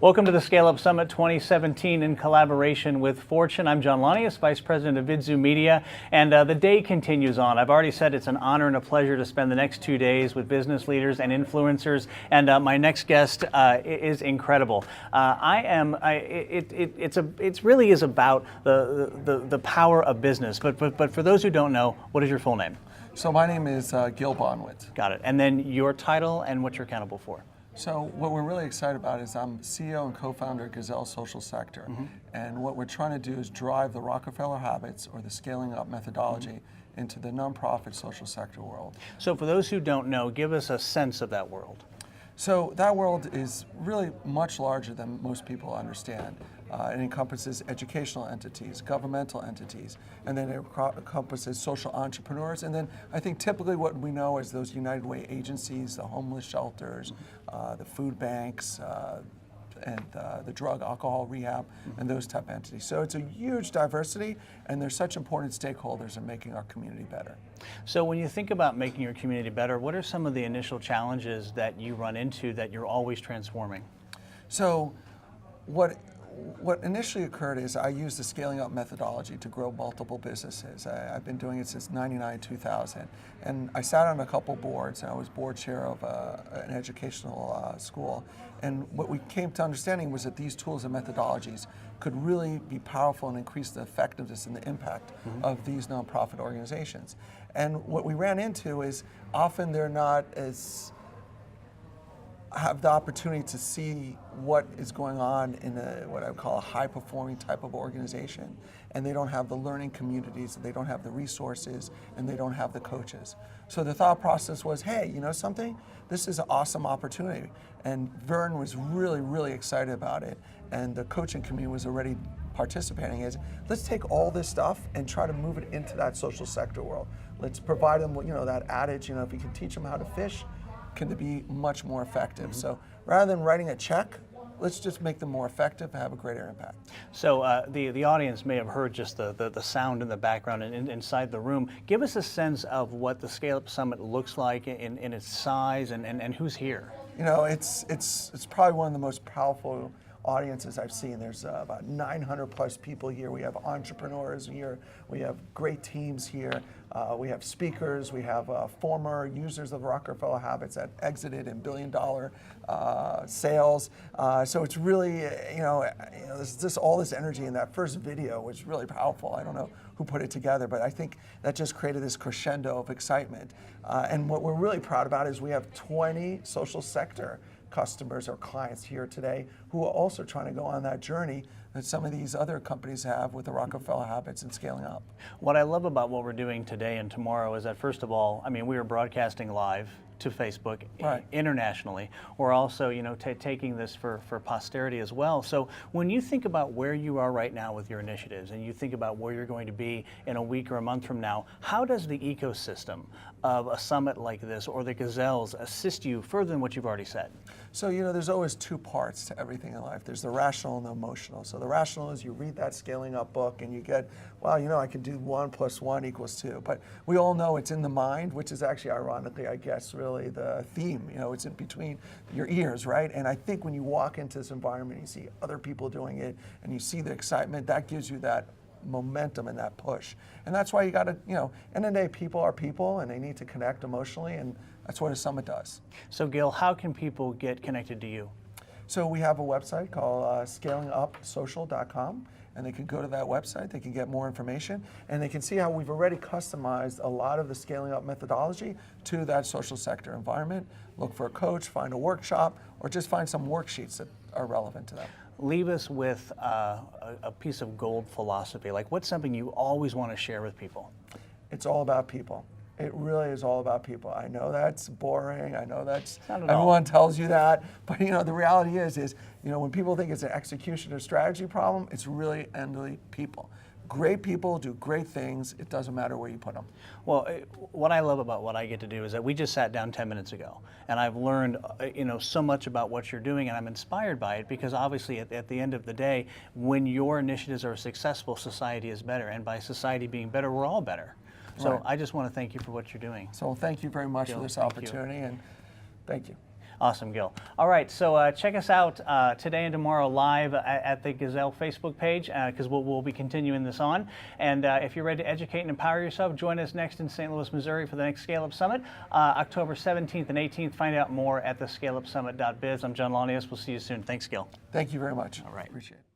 Welcome to the Scale Up Summit 2017 in collaboration with Fortune. I'm John Launius, Vice President of Vidzu Media, and the day continues on. I've already said it's an honor and a pleasure to spend the next 2 days with business leaders and influencers, and my next guest is incredible. It really is about the power of business, but for those who don't know, what is your full name? So my name is Gil Bonwitt. Got it. And then your title and what you're accountable for. So what we're really excited about is I'm CEO and co-founder of Gazelle Social Sector. And what we're trying to do is drive the Rockefeller habits or the scaling up methodology into the nonprofit social sector world. So for those who don't know, give us a sense of that world. So that world is really much larger than most people understand. It encompasses educational entities, governmental entities, and then it encompasses social entrepreneurs. And then I think typically what we know is those United Way agencies, the homeless shelters, the food banks, and the drug alcohol rehab, and those type of entities. So it's a huge diversity, and they're such important stakeholders in making our community better. So when you think about making your community better, what are some of the initial challenges that you run into that you're always transforming? So what initially occurred is I used the scaling up methodology to grow multiple businesses. I've been doing it since 99, 2000. And I sat on a couple boards. I was board chair of an educational school. And what we came to understanding was that these tools and methodologies could really be powerful and increase the effectiveness and the impact of these nonprofit organizations. And what we ran into is often they're not as have the opportunity to see what is going on in what I would call a high-performing type of organization, and they don't have the learning communities, they don't have the resources, and they don't have the coaches. So the thought process was, hey, you know something? This is an awesome opportunity. And Vern was really, really excited about it, and the coaching community was already participating. Let's take all this stuff and try to move it into that social sector world. Let's provide them, that adage, if you can teach them how to fish, can be much more effective. So rather than writing a check, let's just make them more effective and have a greater impact. So the audience may have heard just the sound in the background and inside the room. Give us a sense of what the Scale Up Summit looks like in its size and who's here. It's probably one of the most powerful audiences I've seen. There's about 900 plus people here. We have entrepreneurs here. We have great teams here. We have speakers. We have former users of Rockefeller habits that exited in billion-dollar sales. So it's really, there's just all this energy in that first video was really powerful. I don't know who put it together, but I think that just created this crescendo of excitement. And what we're really proud about is we have 20 social sector customers or clients here today who are also trying to go on that journey that some of these other companies have with the Rockefeller habits and scaling up. What I love about what we're doing today and tomorrow is that, first of all, we are broadcasting live to Facebook internationally. We're also, taking this for posterity as well. So when you think about where you are right now with your initiatives and you think about where you're going to be in a week or a month from now, how does the ecosystem of a summit like this or the Gazelles assist you further than what you've already said? So, there's always two parts to everything in life. There's the rational and the emotional. So the rational is you read that scaling up book and you get, well, I can do 1 + 1 = 2. But we all know it's in the mind, which is actually ironically, I guess, really the theme. It's in between your ears, right? And I think when you walk into this environment, you see other people doing it and you see the excitement, that gives you that momentum and that push. And that's why you got to, end of the day, people are people and they need to connect emotionally, and that's what a summit does. So Gil, how can people get connected to you? So we have a website called scalingupsocial.com, and they can go to that website, they can get more information, and they can see how we've already customized a lot of the scaling up methodology to that social sector environment. Look for a coach, find a workshop, or just find some worksheets that are relevant to them. Leave us with a piece of gold philosophy. Like, what's something you always want to share with people? It's all about people. It really is all about people. I know that's boring. I know that's Not at all. everyone tells you that, but the reality is when people think it's an execution or strategy problem, it's really endly people. Great people do great things. It doesn't matter where you put them. Well, what I love about what I get to do is that we just sat down 10 minutes ago, and I've learned, so much about what you're doing, and I'm inspired by it because obviously at the end of the day, when your initiatives are successful, society is better, and by society being better, we're all better. So I just want to thank you for what you're doing. So thank you very much for this opportunity, and thank you. Awesome, Gil. All right, so check us out today and tomorrow live at the Gazelle Facebook page, because we'll be continuing this on. And if you're ready to educate and empower yourself, join us next in St. Louis, Missouri for the next Scale Up Summit, October 17th and 18th. Find out more at thescaleupsummit.biz. I'm John Launius. We'll see you soon. Thanks, Gil. Thank you very much. All right. Appreciate it.